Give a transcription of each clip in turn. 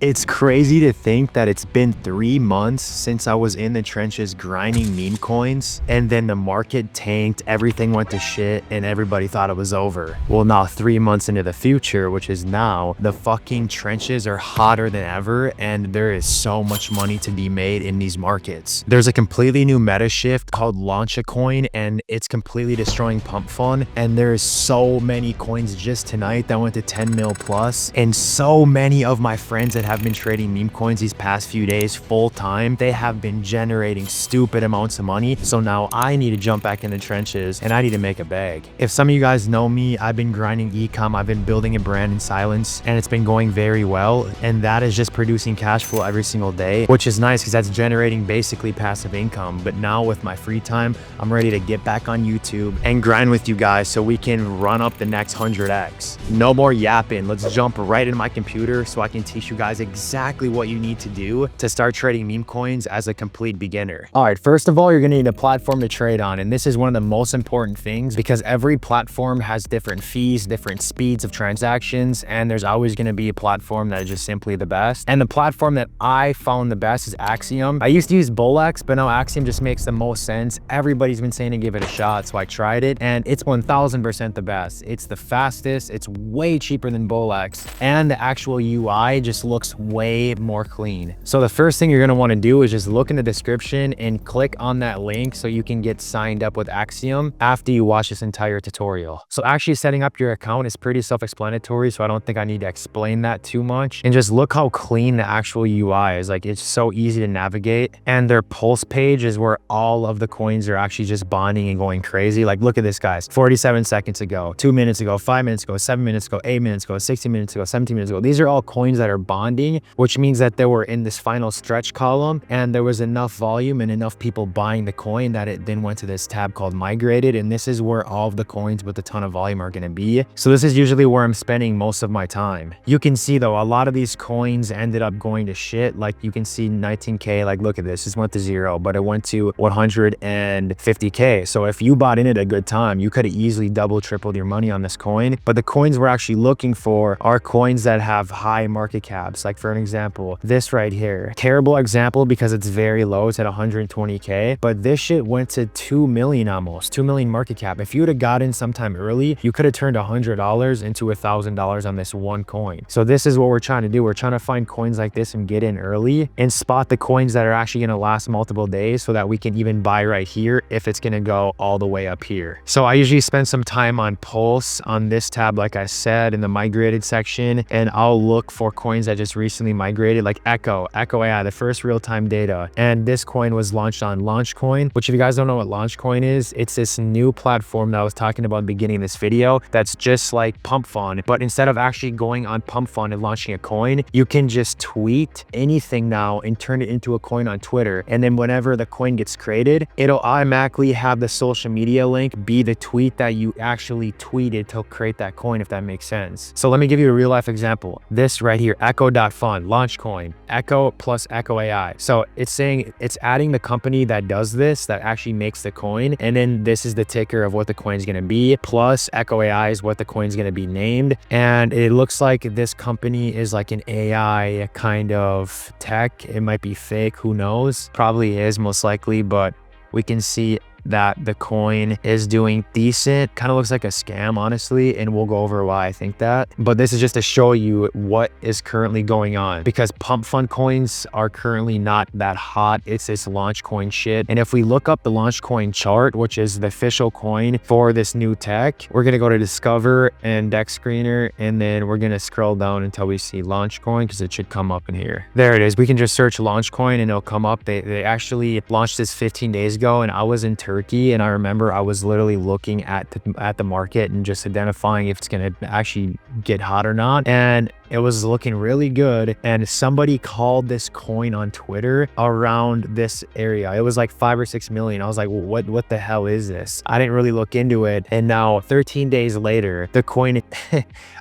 It's crazy to think that it's been 3 months since I was in the trenches grinding meme coins, and then the market tanked, everything went to shit, and everybody thought it was over. Well, now 3 months into the future, which is now, the fucking trenches are hotter than ever, and there is so much money to be made in these markets. There's a completely new meta shift called Launch a Coin, and it's completely destroying pump fun, and there's so many coins just tonight that went to 10 mil plus, and so many of my friends that have been trading meme coins these past few days full time, they have been generating stupid amounts of money. So now I need to jump back in the trenches and I need to make a bag. If some of you guys know me, I've been grinding ecom, I've been building a brand in silence, and it's been going very well, and that is just producing cash flow every single day, which is nice because that's generating basically passive income. But now with my free time, I'm ready to get back on YouTube and grind with you guys so we can run up the next 100x. No more yapping, let's jump right into my computer so I can teach you guys exactly what you need to do to start trading meme coins as a complete beginner. All right, first of all, you're gonna need a platform to trade on, and this is one of the most important things because every platform has different fees, different speeds of transactions, and there's always gonna be a platform that is just simply the best. And the platform that I found the best is Axiom. I used to use Bolex, but now Axiom just makes the most sense. Everybody's been saying to give it a shot, so I tried it, and it's 1000% the best. It's the fastest, it's way cheaper than Bolex, and the actual UI just looks way more clean. So the first thing you're going to want to do is just look in the description and click on that link so you can get signed up with Axiom after you watch this entire tutorial. So actually setting up your account is pretty self-explanatory, so I don't think I need to explain that too much. And just look how clean the actual UI is. Like, it's so easy to navigate, and their pulse page is where all of the coins are actually just bonding and going crazy. Like, look at this, guys. 47 seconds ago, 2 minutes ago, 5 minutes ago, 7 minutes ago, 8 minutes ago, 60 minutes ago, 17 minutes ago. These are all coins that are bonding, which means that they were in this final stretch column, and there was enough volume and enough people buying the coin that it then went to this tab called migrated, and this is where all of the coins with a ton of volume are going to be. So this is usually where I'm spending most of my time. You can see though, a lot of these coins ended up going to shit. Like, you can see 19k, like look at this, this went to 0, but it went to 150k. So if you bought in at a good time, you could have easily double tripled your money on this coin. But the coins we're actually looking for are coins that have high market caps. Like, for an example, this right here, terrible example because it's very low, it's at 120k, but this shit went to 2 million, almost 2 million market cap. If you would have gotten sometime early, you could have turned $100 into $1,000 on this one coin. So this is what we're trying to do. We're trying to find coins like this and get in early and spot the coins that are actually going to last multiple days so that we can even buy right here if it's going to go all the way up here. So I usually spend some time on Pulse on this tab, like I said, in the migrated section, and I'll look for coins that just recently migrated, like Echo AI, the first real-time data. And this coin was launched on Launchcoin, which if you guys don't know what Launchcoin is, it's this new platform that I was talking about at the beginning of this video that's just like Pump Fund, but instead of actually going on Pump Fund and launching a coin, you can just tweet anything now and turn it into a coin on Twitter. And then whenever the coin gets created, it'll automatically have the social media link be the tweet that you actually tweeted to create that coin, if that makes sense. So let me give you a real life example. This right here, Echo.fund, Launchcoin, Echo plus Echo AI. So it's saying it's adding the company that does this, that actually makes the coin. And then this is the ticker of what the coin is going to be, plus Echo AI is what the coin is going to be named. And it looks like this company is like an AI kind of tech. It might be fake, who knows? Probably is, most likely, but we can see that the coin is doing decent. Kind of looks like a scam, honestly, and we'll go over why I think that. But this is just to show you what is currently going on, because pump fund coins are currently not that hot. It's this launch coin shit. And if we look up the launch coin chart, which is the official coin for this new tech, we're gonna go to Discover and Dex Screener, and then we're gonna scroll down until we see launch coin, because it should come up in here. There it is. We can just search launch coin and it'll come up. They actually launched this 15 days ago, and I was in Turkey, and I remember I was literally looking at the market and just identifying if it's gonna actually get hot or not, and it was looking really good. And somebody called this coin on Twitter around this area. It was like 5 or 6 million. I was like, well, what the hell is this? I didn't really look into it. And now 13 days later, the coin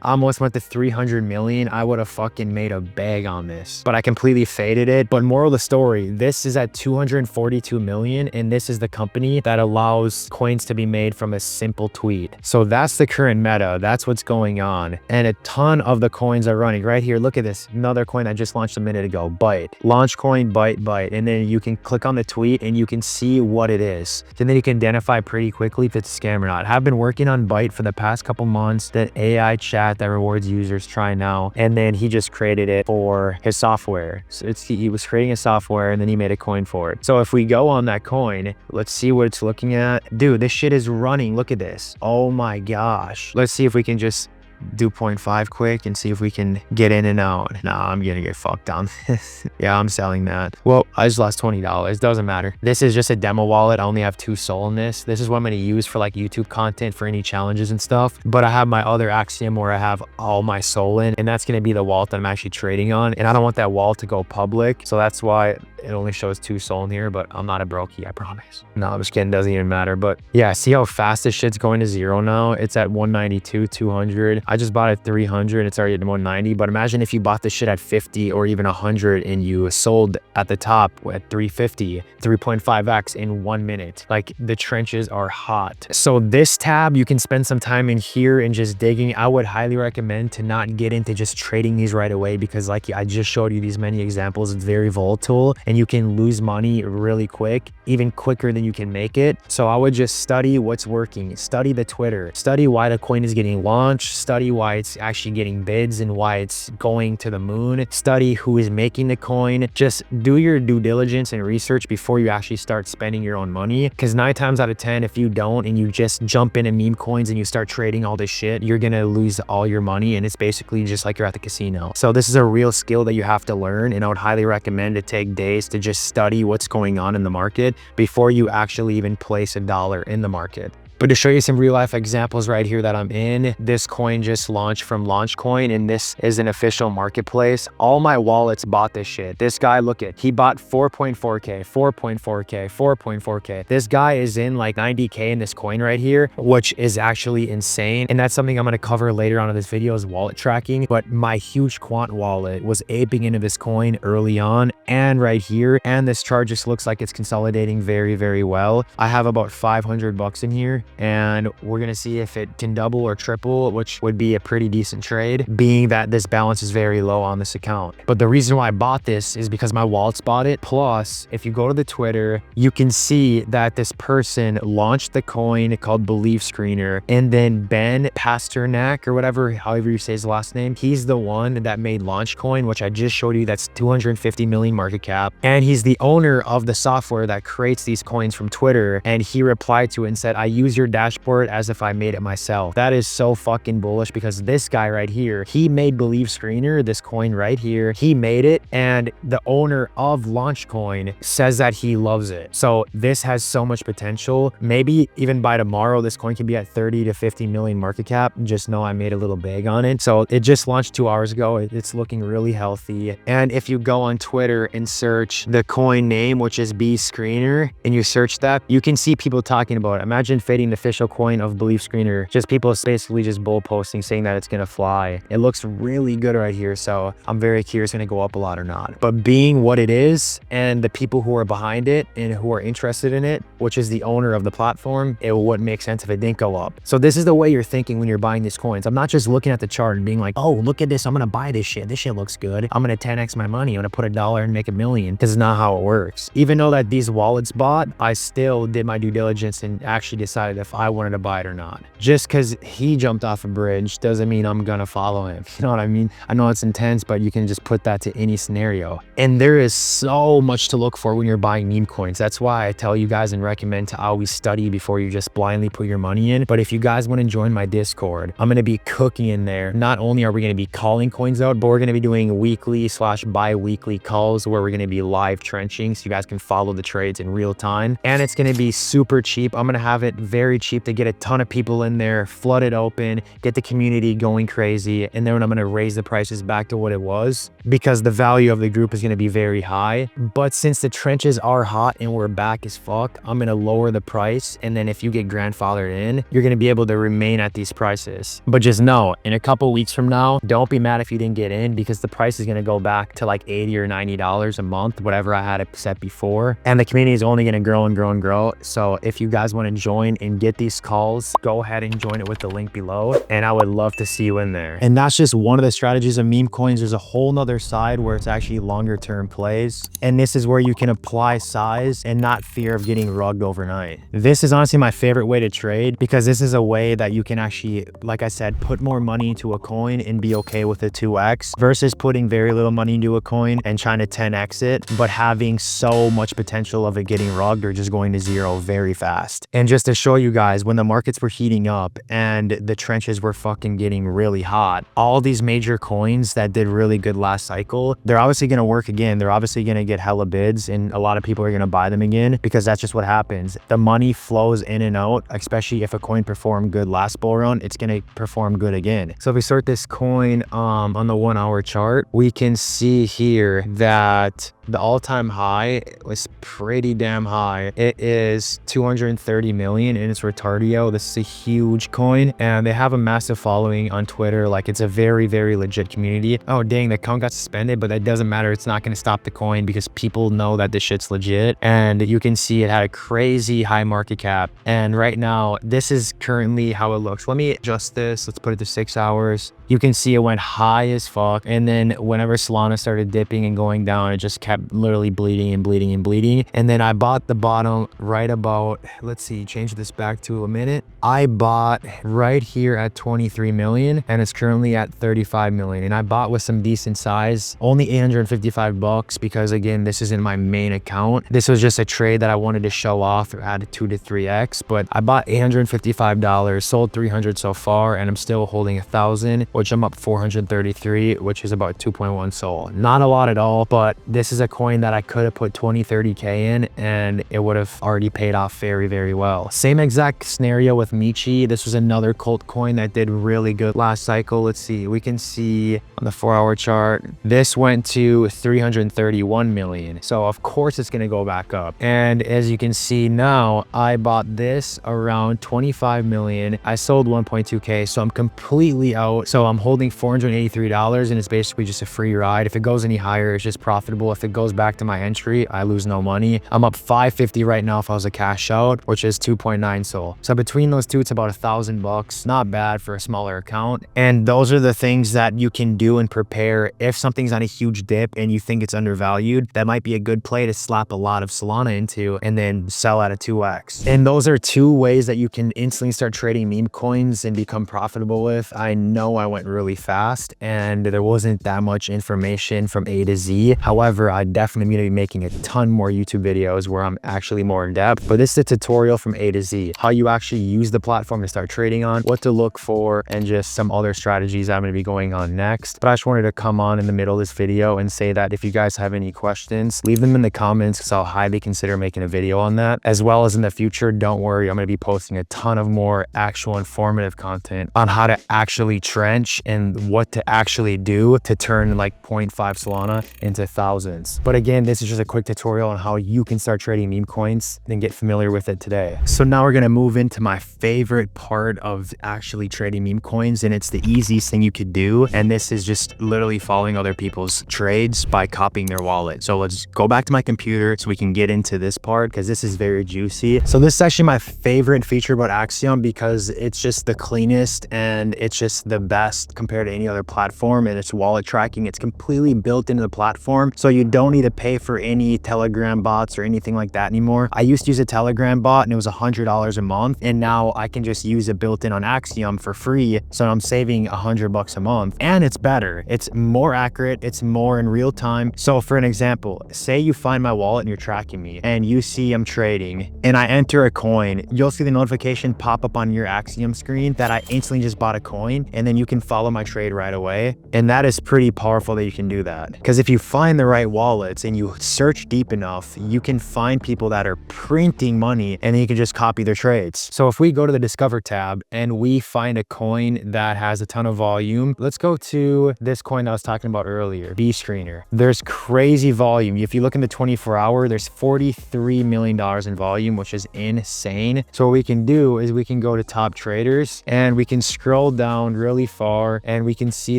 almost went to 300 million. I would have fucking made a bag on this, but I completely faded it. But moral of the story, this is at 242 million, and this is the company that allows coins to be made from a simple tweet. So that's the current meta. That's what's going on. And a ton of the coins are they're running right here. Look at this, another coin I just launched a minute ago, Byte. Launch coin, Byte. And then you can click on the tweet and you can see what it is. And then you can identify pretty quickly if it's a scam or not. I've been working on Byte for the past couple months, that AI chat that rewards users, try now. And then he just created it for his software. So he was creating a software and then he made a coin for it. So if we go on that coin, let's see what it's looking at. Dude, this shit is running. Look at this. Oh my gosh. Let's see if we can just do 0.5 quick and see if we can get in and out. Nah, I'm gonna get fucked on this. Yeah, I'm selling that. Well, I just lost $20. Doesn't matter. This is just a demo wallet. I only have 2 SOL in this. This is what I'm gonna use for like YouTube content for any challenges and stuff. But I have my other Axiom where I have all my SOL in, and that's gonna be the wallet that I'm actually trading on. And I don't want that wallet to go public. So that's why it only shows 2 SOL in here, but I'm not a brokey, I promise. No, I'm just kidding, doesn't even matter. But yeah, see how fast this shit's going to zero now? It's at 192, 200. I just bought it 300, it's already at 190. But imagine if you bought this shit at 50 or even 100 and you sold at the top at 350, 3.5x in 1 minute. Like, the trenches are hot. So this tab, you can spend some time in here and just digging. I would highly recommend to not get into just trading these right away, because like I just showed you these many examples, it's very volatile and you can lose money really quick, even quicker than you can make it. So I would just study what's working, study the Twitter, study why the coin is getting launched, study why it's actually getting bids and why it's going to the moon, study who is making the coin. Just do your due diligence and research before you actually start spending your own money, because 9 times out of 10, if you don't and you just jump into meme coins and you start trading all this shit, you're gonna lose all your money, and it's basically just like you're at the casino. So this is a real skill that you have to learn, and I would highly recommend to take days to just study what's going on in the market before you actually even place $1 in the market. But to show you some real life examples right here that I'm in, this coin just launched from Launch Coin, and this is an official marketplace. All my wallets bought this shit. This guy, look at, he bought 4.4K, 4.4K, 4.4K. This guy is in like 90K in this coin right here, which is actually insane. And that's something I'm gonna cover later on in this video, is wallet tracking. But my huge quant wallet was aping into this coin early on and right here. And this chart just looks like it's consolidating very, very well. I have about 500 bucks in here, and we're gonna see if it can double or triple, which would be a pretty decent trade, being that this balance is very low on this account. But the reason why I bought this is because my wallets bought it. Plus, if you go to the Twitter, you can see that this person launched the coin called Believe Screener, and then Ben Pasternak, or whatever, however you say his last name, he's the one that made Launch Coin, which I just showed you, that's 250 million market cap. And he's the owner of the software that creates these coins from Twitter. And he replied to it and said, I use your dashboard as if I made it myself. That is so fucking bullish, because this guy right here, he made Believe Screener, this coin right here. He made it, and the owner of Launch Coin says that he loves it. So this has so much potential. Maybe even by tomorrow, this coin can be at 30 to 50 million market cap. Just know I made a little bag on it. So it just launched 2 hours ago. It's looking really healthy. And if you go on Twitter and search the coin name, which is B Screener, and you search that, you can see people talking about it. Imagine fading the official coin of Believe Screener. Just people basically just bull posting saying that it's gonna fly. It looks really good right here. So I'm very curious, gonna go up a lot or not. But being what it is, and the people who are behind it and who are interested in it, which is the owner of the platform, it wouldn't make sense if it didn't go up. So this is the way you're thinking when you're buying these coins. I'm not just looking at the chart and being like, oh, look at this, I'm gonna buy this shit. This shit looks good. I'm gonna 10x my money. I'm gonna put $1 and make $1 million. This is not how it works. Even though that these wallets bought, I still did my due diligence and actually decided if I wanted to buy it or not. Just because he jumped off a bridge doesn't mean I'm gonna follow him. You know what I mean? I know it's intense, but you can just put that to any scenario. And there is so much to look for when you're buying meme coins. That's why I tell you guys and recommend to always study before you just blindly put your money in. But if you guys want to join my Discord, I'm gonna be cooking in there. Not only are we gonna be calling coins out, but we're gonna be doing weekly/bi-weekly calls where we're gonna be live trenching, so you guys can follow the trades in real time. And it's gonna be super cheap. I'm gonna have it very cheap to get a ton of people in there, flood it open, get the community going crazy. And then I'm gonna raise the prices back to what it was, because the value of the group is gonna be very high. But since the trenches are hot and we're back as fuck, I'm gonna lower the price. And then if you get grandfathered in, you're gonna be able to remain at these prices. But just know, in a couple weeks from now, don't be mad if you didn't get in, because the price is gonna go back to like $80 or $90 a month, whatever I had it set before. And the community is only gonna grow and grow and grow. So if you guys wanna join and can get these calls, go ahead and join it with the link below, and I would love to see you in there. And that's just one of the strategies of meme coins. There's a whole nother side where it's actually longer term plays, and this is where you can apply size and not fear of getting rugged overnight. This is honestly my favorite way to trade, because this is a way that you can actually, like I said, put more money into a coin and be okay with a 2x versus putting very little money into a coin and trying to 10x it, but having so much potential of it getting rugged or just going to zero very fast. And just to show you guys, when the markets were heating up and the trenches were fucking getting really hot, all these major coins that did really good last cycle, they're obviously going to work again. They're obviously going to get hella bids, and a lot of people are going to buy them again, because that's just what happens. The money flows in and out, especially if a coin performed good last bull run, it's going to perform good again. So if we start this coin on the 1 hour chart, we can see here that the all-time high was pretty damn high. It is 230 million and it's Retardio. This is a huge coin, and they have a massive following on Twitter. Like, it's a very, very legit community. Oh dang, the account got suspended, but that doesn't matter. It's not going to stop the coin because people know that this shit's legit. And you can see it had a crazy high market cap. And right now, this is currently how it looks. Let me adjust this. Let's put it to 6 hours. You can see it went high as fuck. And then whenever Solana started dipping and going down, it just kept literally bleeding and bleeding and bleeding. And then I bought the bottom right about, let's see, change this back to a minute. I bought right here at 23 million and it's currently at 35 million. And I bought with some decent size, only 855 bucks, because again, this isn't my main account. This was just a trade that I wanted to show off at a 2 to 3x, but I bought $855, sold 300 so far, and I'm still holding 1,000, which I'm up 433, which is about 2.1 SOL. Not a lot at all, but this is a coin that I could have put 20, 30K in and it would have already paid off very, very well. Same exact scenario with Michi. This was another cult coin that did really good last cycle. Let's see, we can see on the 4 hour chart, this went to 331 million. So of course it's gonna go back up. And as you can see now, I bought this around 25 million. I sold 1.2K, so I'm completely out. So I'm holding $483 and it's basically just a free ride. If it goes any higher, it's just profitable. If it goes back to my entry, I lose no money. I'm up 550 right now if I was a cash out, which is 2.9 SOL. So between those two, it's about 1,000 bucks. Not bad for a smaller account. And those are the things that you can do and prepare. If something's on a huge dip and you think it's undervalued, that might be a good play to slap a lot of Solana into and then sell at a 2x. And those are two ways that you can instantly start trading meme coins and become profitable with. I know I went really fast and there wasn't that much information from A to Z. However, I definitely going to be making a ton more YouTube videos where I'm actually more in depth, but this is a tutorial from A to Z, how you actually use the platform to start trading on, what to look for, and just some other strategies I'm going to be going on next. But I just wanted to come on in the middle of this video and say that if you guys have any questions, leave them in the comments, because I'll highly consider making a video on that. As well as in the future, don't worry, I'm going to be posting a ton of more actual informative content on how to actually trench and what to actually do to turn like 0.5 Solana into thousands. But again, this is just a quick tutorial on how you can start trading meme coins and get familiar with it today. So now we're going to move into my favorite part of actually trading meme coins, and it's the easiest thing you could do. And this is just literally following other people's trades by copying their wallet. So let's go back to my computer so we can get into this part, because this is very juicy. So this is actually my favorite feature about Axiom, because it's just the cleanest and it's just the best compared to any other platform, and it's wallet tracking. It's completely built into the platform, so you don't need to pay for any Telegram bots or anything like that anymore. I used to use a Telegram bot and it was $100 a month, and now I can just use it built in on Axiom for free. So I'm saving $100 a month, and it's better. It's more accurate. It's more in real time. So for an example, say you find my wallet and you're tracking me and you see I'm trading and I enter a coin, you'll see the notification pop up on your Axiom screen that I instantly just bought a coin, and then you can follow my trade right away. And that is pretty powerful that you can do that, because if you find the right wallets and you search deep enough, you can find people that are printing money and then you can just copy their trades. So if we go to the Discover tab and we find a coin that has a ton of volume, let's go to this coin I was talking about earlier, B Screener. There's crazy volume. If you look in the 24 hour, there's $43 million in volume, which is insane. So what we can do is we can go to top traders and we can scroll down really far and we can see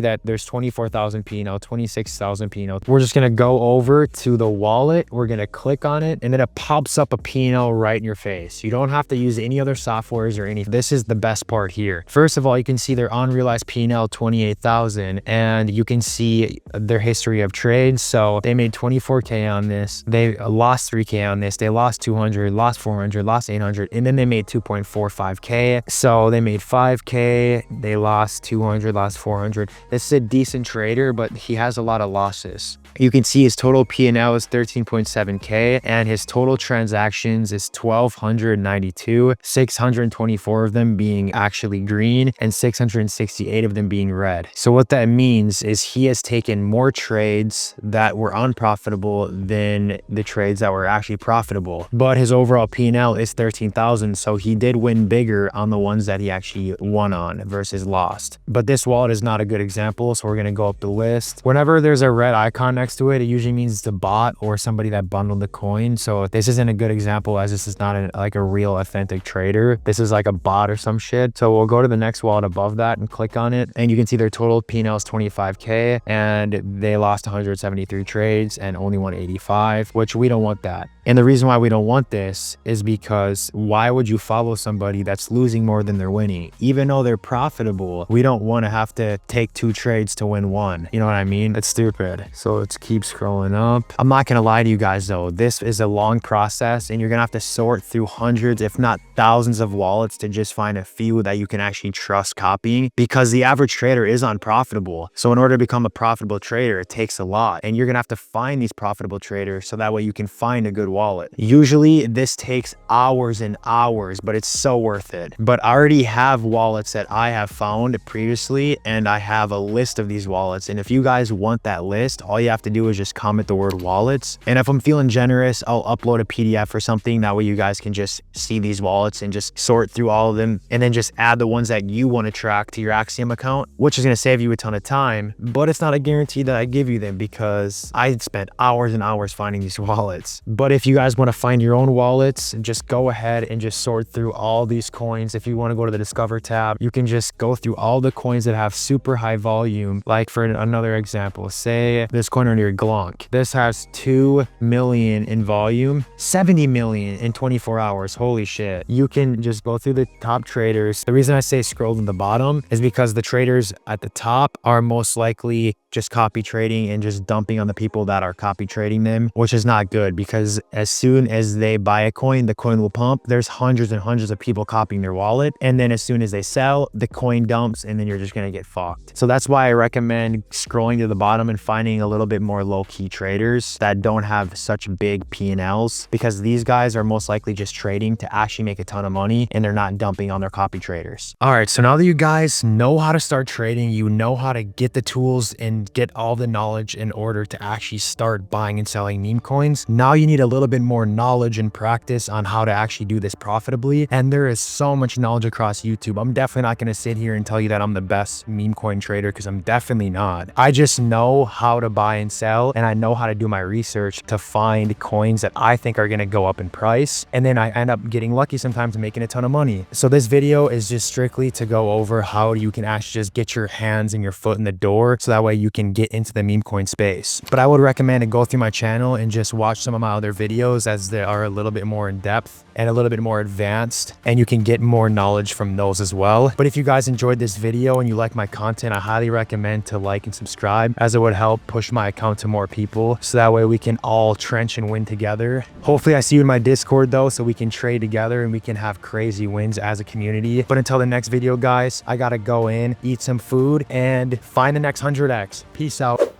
that there's 24,000 P&L, 26,000 P&L. We're just gonna go over to the wallet, we're gonna click on it, and then it pops up a P&L right in your face. You don't have to use any other softwares or anything. This is the best part here. First of all, you can see their unrealized P&L 28,000, and you can see their history of trades. So they made 24K on this. They lost 3K on this. They lost 200, lost 400, lost 800, and then they made 2.45K. So they made 5K. They lost 200, lost 400. This is a decent trader, but he has a lot of losses. You can see his total P&L is 13.7K, and his total transactions is 1,292, 624 of them being actually green and 668 of them being red. So what that means is he has taken more trades that were unprofitable than the trades that were actually profitable. But his overall P&L is 13,000, so he did win bigger on the ones that he actually won on versus lost. But this wallet is not a good example, so we're going to go up the list. Whenever there's a red icon next to it, it usually means it's a bot or somebody that bundled the coin. So this isn't a good example, as this is not like a real authentic trader. This is like a bot or some shit. So we'll go to the next wallet above that and click on it, and you can see their total P&L is 25K, and they lost 173 trades and only won 85, which we don't want that. And the reason why we don't want this is because why would you follow somebody that's losing more than they're winning? Even though they're profitable, we don't want to have to take 2 trades to win 1. You know what I mean? It's stupid. So let's keep scrolling up. I'm not gonna lie to you guys though, this is a long process, and you're gonna have to sort through hundreds, if not thousands of wallets to just find a few that you can actually trust copying, because the average trader is unprofitable. So in order to become a profitable trader, it takes a lot, and you're gonna have to find these profitable traders so that way you can find a good wallet. Usually this takes hours and hours, but it's so worth it. But I already have wallets that I have found previously, and I have a list of these wallets, and if you guys want that list, all you have to do is just comment the word wallets, and if I'm feeling generous, I'll upload a PDF or something. That way you guys can just see these wallets and just sort through all of them, and then just add the ones that you want to track to your Axiom account, which is going to save you a ton of time. But it's not a guarantee that I give you them, because I spent hours and hours finding these wallets. But if you guys want to find your own wallets, just go ahead and just sort through all these coins. If you want to go to the Discover tab, you can just go through all the coins that have super high volume. Like for another example, say this coin right here, Glonk. This has 2 million in volume, 70 million in 24 hours. Holy shit. You can just go through the top traders. The reason I say scroll to the bottom is because the traders at the top are most likely just copy trading and just dumping on the people that are copy trading them, which is not good, because as soon as they buy a coin, the coin will pump. There's hundreds and hundreds of people copying their wallet, and then as soon as they sell, the coin dumps, and then you're just gonna get fucked. So that's why I recommend scrolling to the bottom and finding a little bit more low-key traders that don't have such big P&Ls, because these guys are most likely just trading to actually make a ton of money, and they're not dumping on their copy traders. All right, so now that you guys know how to start trading, you know how to get the tools and get all the knowledge in order to actually start buying and selling meme coins. Now you need a little bit more knowledge and practice on how to actually do this profitably. And there is so much knowledge across YouTube. I'm definitely not going to sit here and tell you that I'm the best meme coin trader, because I'm definitely not. I just know how to buy and sell, and I know how to do my research to find coins that I think are going to go up in price. And then I end up getting lucky sometimes and making a ton of money. So this video is just strictly to go over how you can actually just get your hands and your foot in the door, so that way you can get into the meme coin space. But I would recommend to go through my channel and just watch some of my other videos, as they are a little bit more in depth and a little bit more advanced, and you can get more knowledge from those as well. But if you guys enjoyed this video and you like my content, I highly recommend to like and subscribe, as it would help push my account to more people, so that way we can all trench and win together. Hopefully I see you in my Discord though, so we can trade together and we can have crazy wins as a community. But until the next video, guys, I gotta go in, eat some food, and find the next 100x. Peace out.